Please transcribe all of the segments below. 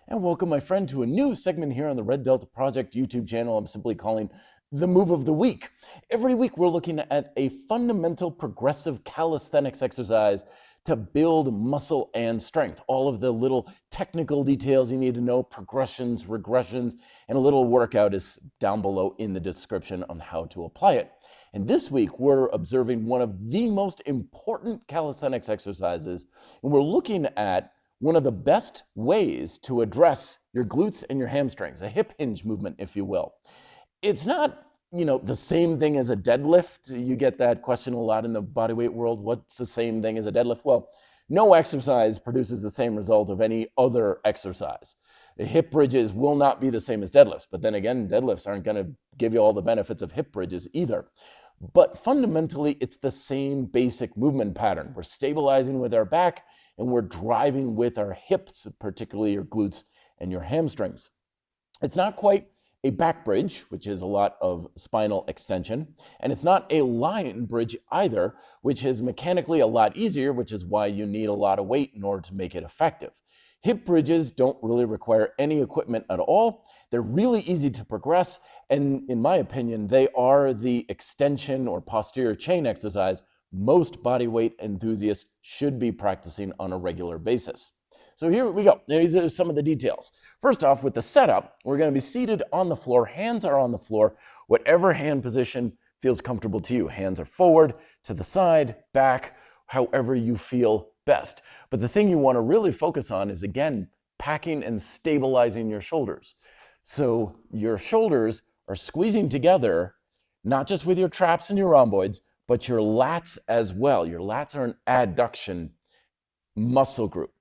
And welcome, my friend, to a new segment here on the Red Delta Project YouTube channel I'm simply calling the Move of the Week. Every week we're looking at a fundamental progressive calisthenics exercise to build muscle and strength. All of the little technical details you need to know, progressions, regressions, and a little workout is down below in the description on how to apply it. And this week we're observing one of the most important calisthenics exercises, and we're looking at one of the best ways to address your glutes and your hamstrings, a hip hinge movement, if you will. It's not, the same thing as a deadlift. You get that question a lot in the bodyweight world. What's the same thing as a deadlift? Well, no exercise produces the same result of any other exercise. The hip bridges will not be the same as deadlifts, but then again, deadlifts aren't going to give you all the benefits of hip bridges either. But fundamentally, it's the same basic movement pattern. We're stabilizing with our back and we're driving with our hips, particularly your glutes and your hamstrings. It's not quite a back bridge, which is a lot of spinal extension, and it's not a lion bridge either, which is mechanically a lot easier, which is why you need a lot of weight in order to make it effective. Hip bridges don't really require any equipment at all. They're really easy to progress, and in my opinion, they are the extension or posterior chain exercise most bodyweight enthusiasts should be practicing on a regular basis. So here we go. These are some of the details. First off, with the setup, we're going to be seated on the floor. Hands are on the floor, whatever hand position feels comfortable to you. Hands are forward, to the side, back, however you feel best. But the thing you want to really focus on is, again, packing and stabilizing your shoulders. So your shoulders are squeezing together, not just with your traps and your rhomboids, but your lats as well. Your lats are an adduction muscle group.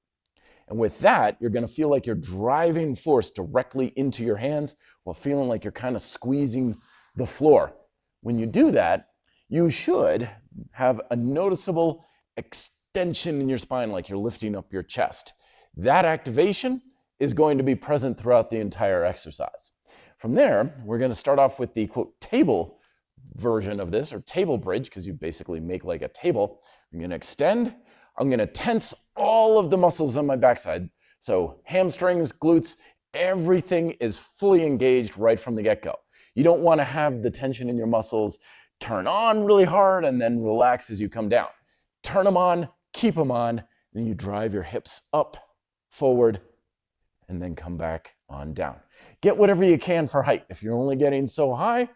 And with that, you're going to feel like you're driving force directly into your hands while feeling like you're kind of squeezing the floor. When you do that, you should have a noticeable extension in your spine, like you're lifting up your chest. That activation is going to be present throughout the entire exercise. From there, we're going to start off with the, quote, table version of this, or table bridge, because you basically make like a table. I'm going to extend. I'm going to tense all of the muscles on my backside. So hamstrings, glutes, everything is fully engaged right from the get-go. You don't want to have the tension in your muscles turn on really hard and then relax as you come down. Turn them on, keep them on, and you drive your hips up, forward, and then come back on down. Get whatever you can for height. If you're only getting so high,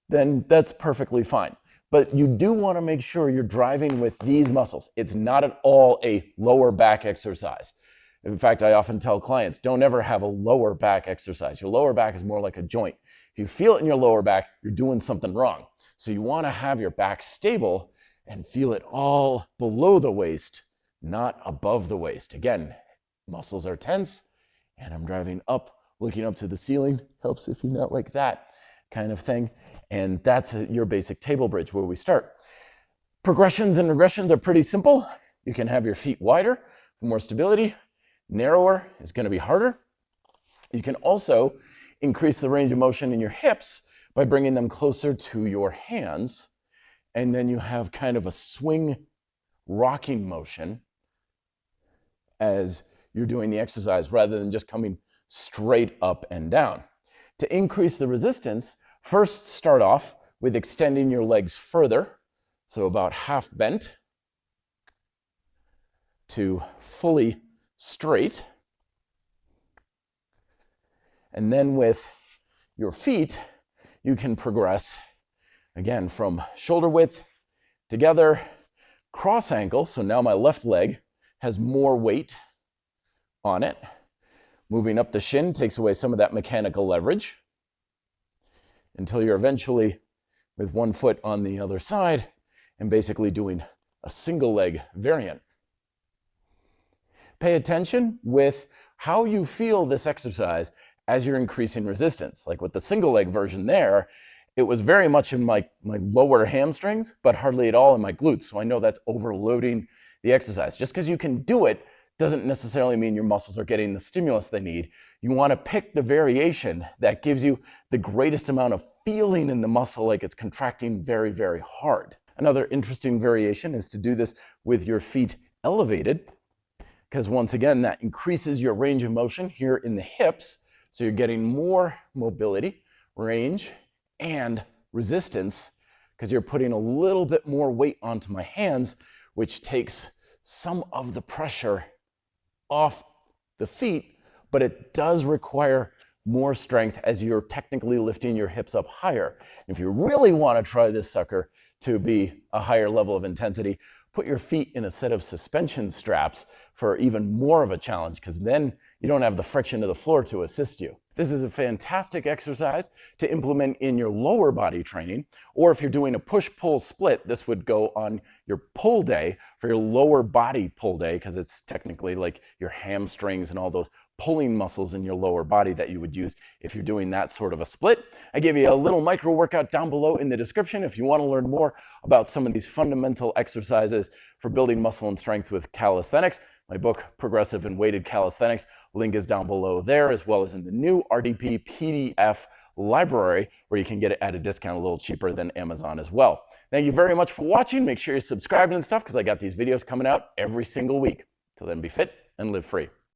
then that's perfectly fine. But you do want to make sure you're driving with these muscles. It's not at all a lower back exercise. In fact, I often tell clients, don't ever have a lower back exercise. Your lower back is more like a joint. If you feel it in your lower back, you're doing something wrong. So you want to have your back stable and feel it all below the waist, not above the waist. Again, muscles are tense, and I'm driving up, looking up to the ceiling. Helps if you're not like that kind of thing. And that's your basic table bridge where we start. Progressions and regressions are pretty simple. You can have your feet wider for more stability. Narrower is going to be harder. You can also increase the range of motion in your hips by bringing them closer to your hands. And then you have kind of a swing rocking motion as you're doing the exercise rather than just coming straight up and down. To increase the resistance, first start off with extending your legs further, so about half bent to fully straight. And then with your feet, you can progress, again, from shoulder width together, cross ankle, so now my left leg has more weight on it. Moving up the shin takes away some of that mechanical leverage until you're eventually with one foot on the other side and basically doing a single leg variant. Pay attention with how you feel this exercise as you're increasing resistance. Like with the single leg version there, it was very much in my lower hamstrings, but hardly at all in my glutes. So I know that's overloading the exercise. Just because you can do it doesn't necessarily mean your muscles are getting the stimulus they need. You want to pick the variation that gives you the greatest amount of feeling in the muscle, like it's contracting very, very hard. Another interesting variation is to do this with your feet elevated because once again, that increases your range of motion here in the hips. So you're getting more mobility, range, and resistance because you're putting a little bit more weight onto my hands, which takes some of the pressure off the feet, but it does require more strength as you're technically lifting your hips up higher. If you really want to try this sucker to be a higher level of intensity, put your feet in a set of suspension straps for even more of a challenge, because then you don't have the friction of the floor to assist you. This is a fantastic exercise to implement in your lower body training, or if you're doing a push-pull split, this would go on your pull day for your lower body pull day, because it's technically like your hamstrings and all those pulling muscles in your lower body that you would use if you're doing that sort of a split. I gave you a little micro workout down below in the description if you want to learn more about some of these fundamental exercises for building muscle and strength with calisthenics. My book, Progressive and Weighted Calisthenics, link is down below there, as well as in the new RDP PDF library, where you can get it at a discount a little cheaper than Amazon as well. Thank you very much for watching. Make sure you're subscribed and stuff, because I got these videos coming out every single week. Till then, be fit and live free.